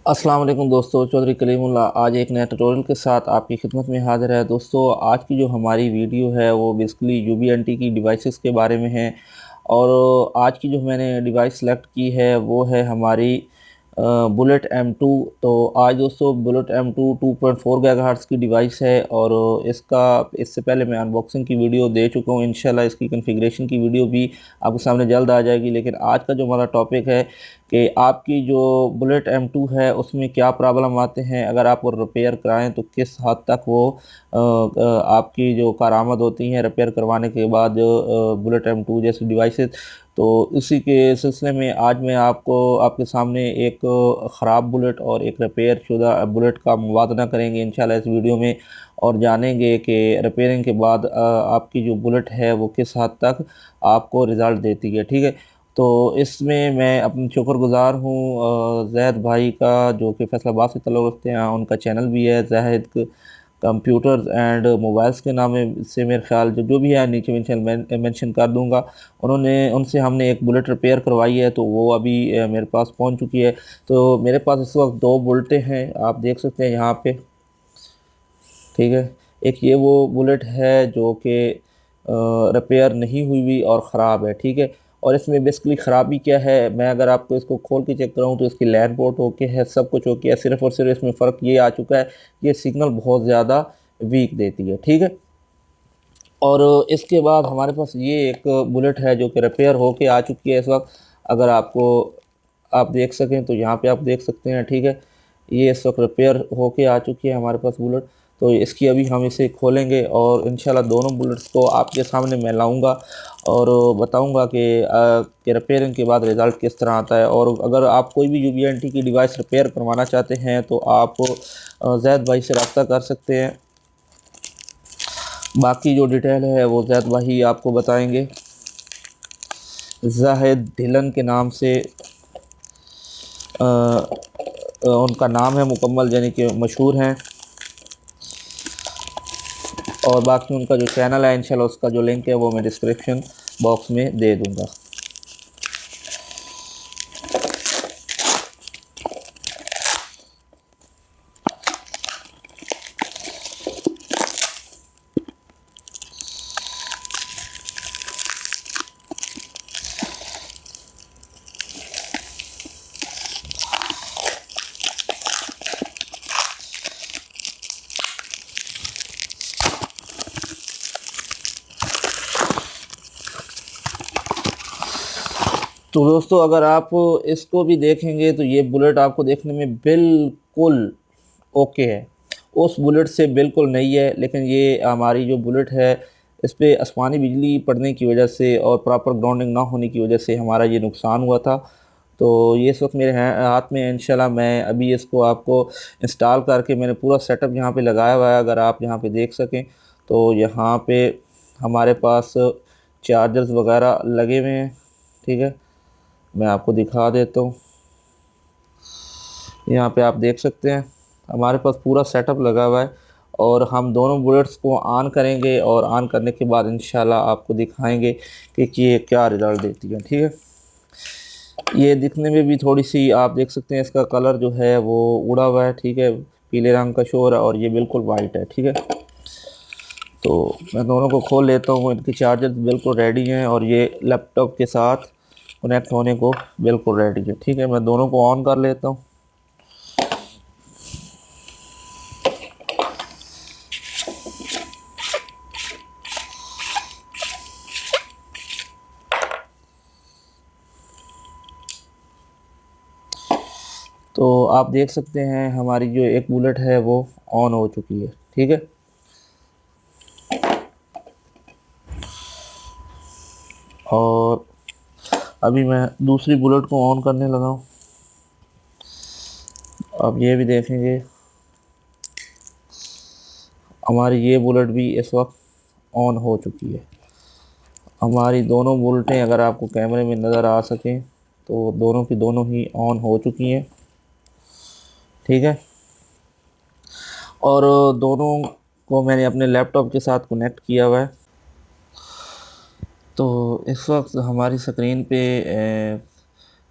अस्सलाम वालेकुम दोस्तों, चौधरी कलीमुल्लाह आज एक नया ट्यूटोरियल के साथ आपकी खिदमत में हाज़िर है। दोस्तों, आज की जो हमारी वीडियो है वो बेसिकली यूबीएनटी की डिवाइसेस के बारे में है। और आज की जो मैंने डिवाइस सेलेक्ट की है वो है हमारी बुलेट M2। तो आज दोस्तों बुलेट M2 2.4 गीगाहर्ट्ज़ की डिवाइस है और इसका इससे पहले मैं अनबॉक्सिंग की वीडियो दे चुका हूँ। इंशाल्लाह इसकी कॉन्फ़िगरेशन की वीडियो भी आपके सामने जल्द आ जाएगी। लेकिन आज का जो हमारा टॉपिक है कि आपकी जो बुलेट M2 है उसमें क्या प्रॉब्लम आते हैं, अगर आप वो रिपेयर कराएं तो किस हद तक वो आपकी जो कारामद होती हैं रिपेयर करवाने के बाद बुलेट M2 जैसी डिवाइसेस। तो इसी के सिलसिले में आज मैं आपको आपके सामने एक ख़राब बुलेट और एक रिपेयर शुदा बुलेट का मुवाज़ना करेंगे इंशाल्लाह इस वीडियो में, और जानेंगे कि रिपेयरिंग के बाद आपकी जो बुलेट है वो किस हद तक आपको रिज़ल्ट देती है। ठीक है, तो इसमें मैं अपनी शुक्रगुज़ार हूँ ज़ैद भाई का, जो कि फैसलाबाद से ताल्लुक़ रखते हैं। उनका चैनल भी है ज़ाहिद कंप्यूटर्स एंड मोबाइल्स के नाम से, मेरे ख्याल जो भी है नीचे मेंशन कर दूंगा। उनसे हमने एक बुलेट रिपेयर करवाई है, तो वो अभी मेरे पास पहुंच चुकी है। तो मेरे पास इस वक्त दो बुलेटें हैं, आप देख सकते हैं यहाँ पे। ठीक है, एक ये वो बुलेट है जो कि रिपेयर नहीं हुई हुई और ख़राब है। ठीक है, और इसमें बेसिकली ख़राबी क्या है, मैं अगर आपको इसको खोल के चेक कराऊँ तो इसकी लैन पोर्ट ओके है, सब कुछ ओके है। सिर्फ़ और सिर्फ इसमें फ़र्क ये आ चुका है, ये सिग्नल बहुत ज़्यादा वीक देती है। ठीक है, और इसके बाद हमारे पास ये एक बुलेट है जो कि रिपेयर होके आ चुकी है इस वक्त। अगर आपको आप देख सकें तो यहाँ पे आप देख सकते हैं। ठीक है, ये इस वक्त रिपेयर होके आ चुकी है हमारे पास बुलेट। तो इसकी अभी हम इसे खोलेंगे और इंशाल्लाह दोनों बुलेट्स को आपके सामने मैं लाऊंगा और बताऊंगा कि रिपेयरिंग के बाद रिज़ल्ट किस तरह आता है। और अगर आप कोई भी यूबीएनटी की डिवाइस रिपेयर करवाना चाहते हैं तो आप ज़ैद भाई से रब्ता कर सकते हैं। बाकी जो डिटेल है वो ज़ैद भाई आपको बताएंगे। जाहिद ढिलन के नाम से उनका नाम है मुकम्मल, यानी कि मशहूर हैं। और बाकी उनका जो चैनल है इंशाल्लाह उसका जो लिंक है वो मैं डिस्क्रिप्शन बॉक्स में दे दूंगा। तो दोस्तों, अगर आप इसको भी देखेंगे तो ये बुलेट आपको देखने में बिल्कुल ओके है, उस बुलेट से बिल्कुल नहीं है। लेकिन ये हमारी जो बुलेट है इस पे आसमानी बिजली पड़ने की वजह से और प्रॉपर ग्राउंडिंग ना होने की वजह से हमारा ये नुकसान हुआ था। तो ये इस वक्त मेरे हाथ में है। इंशाल्लाह मैं अभी इसको आपको इंस्टॉल करके मैंने पूरा सेटअप यहाँ पे लगाया हुआ है, अगर आप यहाँ पे देख सकें तो यहाँ पे हमारे पास चार्जर्स वगैरह लगे हुए हैं। ठीक है, मैं आपको दिखा देता हूँ। यहाँ पे आप देख सकते हैं हमारे पास पूरा सेटअप लगा हुआ है और हम दोनों बुलेट्स को ऑन करेंगे और ऑन करने के बाद इंशाल्लाह आपको दिखाएंगे कि ये क्या रिज़ल्ट देती है। ठीक है, ये दिखने में भी थोड़ी सी आप देख सकते हैं, इसका कलर जो है वो उड़ा हुआ है। ठीक है, पीले रंग का शो हो रहा है और ये बिल्कुल वाइट है। ठीक है, तो मैं दोनों को खोल लेता हूँ। इनके चार्जर बिल्कुल रेडी हैं और ये लैपटॉप के साथ कनेक्ट होने को बिल्कुल रेडी है। ठीक है, मैं दोनों को ऑन कर लेता हूँ। तो आप देख सकते हैं हमारी जो एक बुलेट है वो ऑन हो चुकी है। ठीक है, और अभी मैं दूसरी बुलेट को ऑन करने लगा हूँ। अब ये भी देखेंगे हमारी ये बुलेट भी इस वक्त ऑन हो चुकी है। हमारी दोनों बुलेटें अगर आपको कैमरे में नज़र आ सकें तो दोनों की दोनों ही ऑन हो चुकी हैं। ठीक है, और दोनों को मैंने अपने लैपटॉप के साथ कनेक्ट किया हुआ है। तो इस वक्त हमारी स्क्रीन पे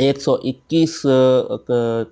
121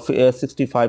65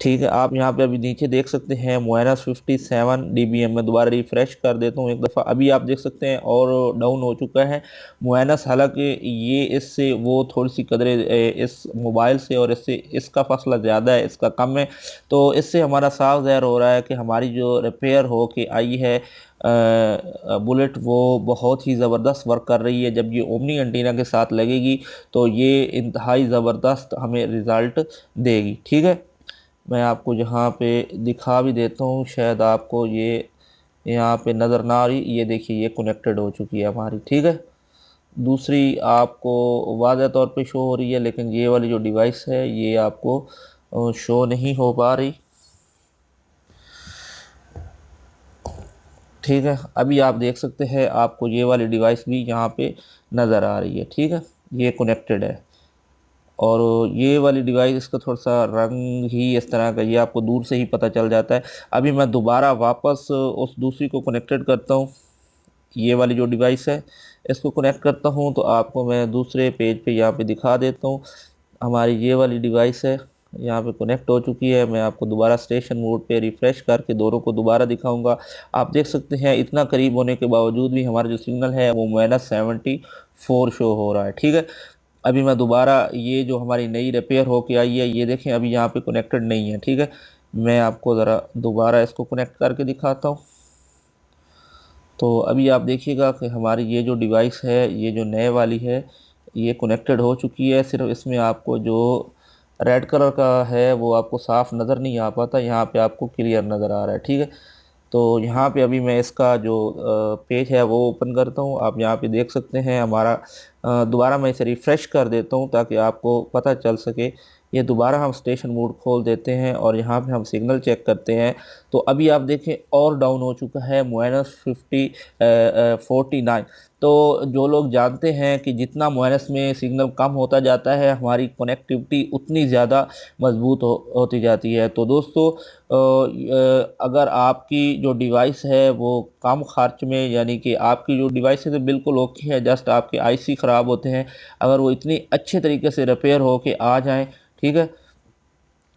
ठीक है, आप यहाँ पे अभी नीचे देख सकते हैं मोएनस 57 dBm में दोबारा रिफ्रेश कर देता हूँ एक दफ़ा। अभी आप देख सकते हैं और डाउन हो चुका है मोएनस। हालांकि ये इससे वो थोड़ी सी कदरें इस मोबाइल से और इससे इसका फासला ज़्यादा है, इसका कम है। तो इससे हमारा साफ ज़ाहिर हो रहा है कि हमारी जो रिपेयर हो के आई है बुलेट, वो बहुत ही ज़बरदस्त वर्क कर रही है। जब ये ओमनी एंटीना के साथ लगेगी तो ये इंतहाई ज़बरदस्त हमें रिज़ल्ट देगी। ठीक है, मैं आपको यहाँ पे दिखा भी देता हूँ, शायद आपको ये यहाँ पे नज़र ना आ रही। ये देखिए, ये कनेक्टेड हो चुकी है हमारी। ठीक है, दूसरी आपको वाज़ह तौर पे शो हो रही है, लेकिन ये वाली जो डिवाइस है ये आपको शो नहीं हो पा रही। ठीक है, अभी आप देख सकते हैं आपको ये वाली डिवाइस भी यहाँ पे नज़र आ रही है। ठीक है, ये कनेक्टेड है और ये वाली डिवाइस, इसका थोड़ा सा रंग ही इस तरह का, ये आपको दूर से ही पता चल जाता है। अभी मैं दोबारा वापस उस दूसरी को कनेक्टेड करता हूँ, ये वाली जो डिवाइस है इसको कनेक्ट करता हूँ, तो आपको मैं दूसरे पेज पे यहाँ पे दिखा देता हूँ। हमारी ये वाली डिवाइस है, यहाँ पे कनेक्ट हो चुकी है। मैं आपको दोबारा स्टेशन मोड पे रिफ़्रेश करके दोनों को दोबारा दिखाऊंगा। आप देख सकते हैं इतना करीब होने के बावजूद भी हमारा जो सिग्नल है वो -74 शो हो रहा है। ठीक है, अभी मैं दोबारा ये जो हमारी नई रिपेयर होके आई है, ये देखें अभी यहाँ पे कनेक्टेड नहीं है। ठीक है, मैं आपको ज़रा दोबारा इसको कनेक्ट करके दिखाता हूँ। तो अभी आप देखिएगा कि हमारी ये जो डिवाइस है, ये जो नए वाली है, ये कनेक्टेड हो चुकी है। सिर्फ इसमें आपको जो रेड कलर का है वो आपको साफ़ नज़र नहीं आ पाता, यहाँ पे आपको क्लियर नज़र आ रहा है। ठीक है, तो यहाँ पे अभी मैं इसका जो पेज है वो ओपन करता हूँ। आप यहाँ पे देख सकते हैं हमारा दोबारा मैं इसे रिफ़्रेश कर देता हूँ ताकि आपको पता चल सके। ये दोबारा हम स्टेशन मोड खोल देते हैं और यहाँ पे हम सिग्नल चेक करते हैं, तो अभी आप देखें और डाउन हो चुका है -49। तो जो लोग जानते हैं कि जितना मोएनस में सिग्नल कम होता जाता है, हमारी कनेक्टिविटी उतनी ज़्यादा मजबूत होती जाती है। तो दोस्तों, अगर आपकी जो डिवाइस है वो कम खर्च में, यानी कि आपकी जो डिवाइस है तो बिल्कुल ओके है, जस्ट आपके आईसी ख़राब होते हैं, अगर वो इतनी अच्छे तरीके से रिपेयर हो के आ जाएं, ठीक है,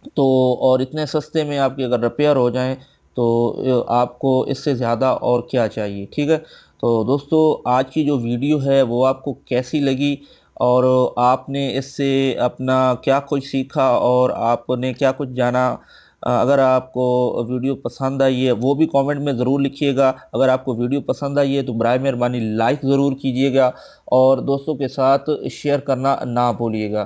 तो और इतने सस्ते में आपकी अगर रिपेयर हो जाएं, तो आपको इससे ज़्यादा और क्या चाहिए। ठीक है, तो दोस्तों, आज की जो वीडियो है वो आपको कैसी लगी और आपने इससे अपना क्या कुछ सीखा और आपने क्या कुछ जाना। अगर आपको वीडियो पसंद आई है वो भी कमेंट में ज़रूर लिखिएगा। अगर आपको वीडियो पसंद आई है तो बराए मेहरबानी लाइक ज़रूर कीजिएगा और दोस्तों के साथ शेयर करना ना भूलिएगा।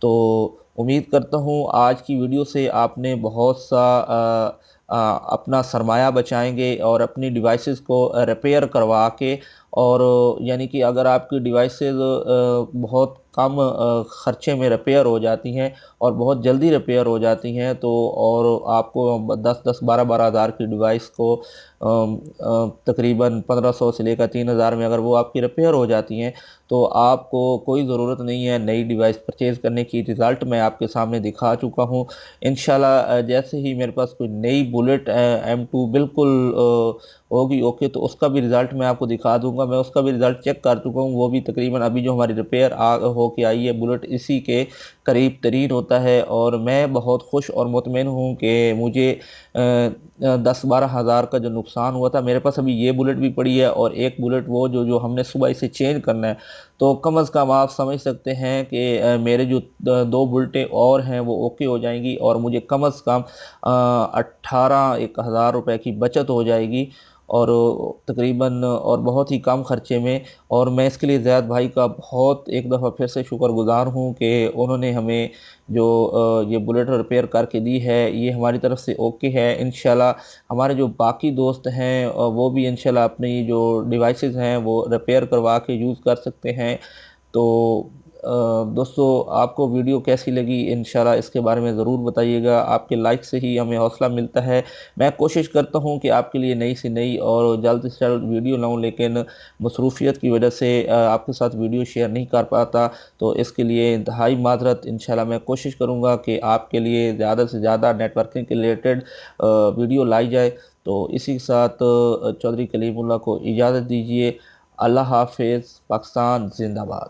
तो उम्मीद करता हूँ आज की वीडियो से आपने बहुत सा अपना सरमाया बचाएंगे और अपनी डिवाइसेस को रिपेयर करवा के, और यानी कि अगर आपकी डिवाइसेस बहुत कम ख़र्चे में रिपेयर हो जाती हैं और बहुत जल्दी रिपेयर हो जाती हैं, तो और आपको 10-10 12-12 हज़ार की डिवाइस को तकरीबन 1500 से लेकर 3000 में अगर वो आपकी रिपेयर हो जाती हैं, तो आपको कोई ज़रूरत नहीं है नई डिवाइस परचेज़ करने की। रिज़ल्ट मैं आपके सामने दिखा चुका हूँ। इंशाल्लाह जैसे ही मेरे पास कोई नई बुलेट M2 बिल्कुल होगी ओके, तो उसका भी रिज़ल्ट मैं आपको दिखा दूंगा। मैं उसका भी रिज़ल्ट चेक कर चुका हूँ, वो भी तकरीबन अभी जो हमारी रिपेयर हो के आई है बुलेट, इसी के करीब तरीन होता है। और मैं बहुत खुश और मुतमईन हूँ कि मुझे 10-12 हज़ार का जो नुकसान हुआ था, मेरे पास अभी ये बुलेट भी पड़ी है और एक बुलेट वो जो जो हमने सुबह इसे चेंज करना है। तो कम अज़ कम आप समझ सकते हैं कि मेरे जो 2 बुलेटें और हैं वो ओके हो जाएंगी और मुझे कम अज़ कम 18-1 हज़ार रुपये की बचत हो जाएगी और तकरीबन और बहुत ही कम खर्चे में। और मैं इसके लिए ज़ैद भाई का बहुत एक दफ़ा फिर से शुक्रगुज़ार हूँ कि उन्होंने हमें जो ये बुलेट रिपेयर करके दी है, ये हमारी तरफ से ओके है। इंशाल्लाह हमारे जो बाकी दोस्त हैं वो भी इंशाल्लाह अपनी जो डिवाइसेस हैं वो रिपेयर करवा के यूज़ कर सकते हैं। तो दोस्तों, आपको वीडियो कैसी लगी इंशाल्लाह इसके बारे में ज़रूर बताइएगा। आपके लाइक से ही हमें हौसला मिलता है। मैं कोशिश करता हूँ कि आपके लिए नई से नई और जल्द से जल्द वीडियो लाऊं, लेकिन मसरूफ़ियत की वजह से आपके साथ वीडियो शेयर नहीं कर पाता, तो इसके लिए इंतहाई माज़रत। इंशाल्लाह मैं कोशिश करूँगा कि आपके लिए ज़्यादा से ज़्यादा नेटवर्किंग के रिलेटेड वीडियो लाई जाए। तो इसी के साथ चौधरी कलीमुल्लाह को इजाज़त दीजिए। अल्लाह हाफ़िज़। पाकिस्तान ज़िंदाबाद।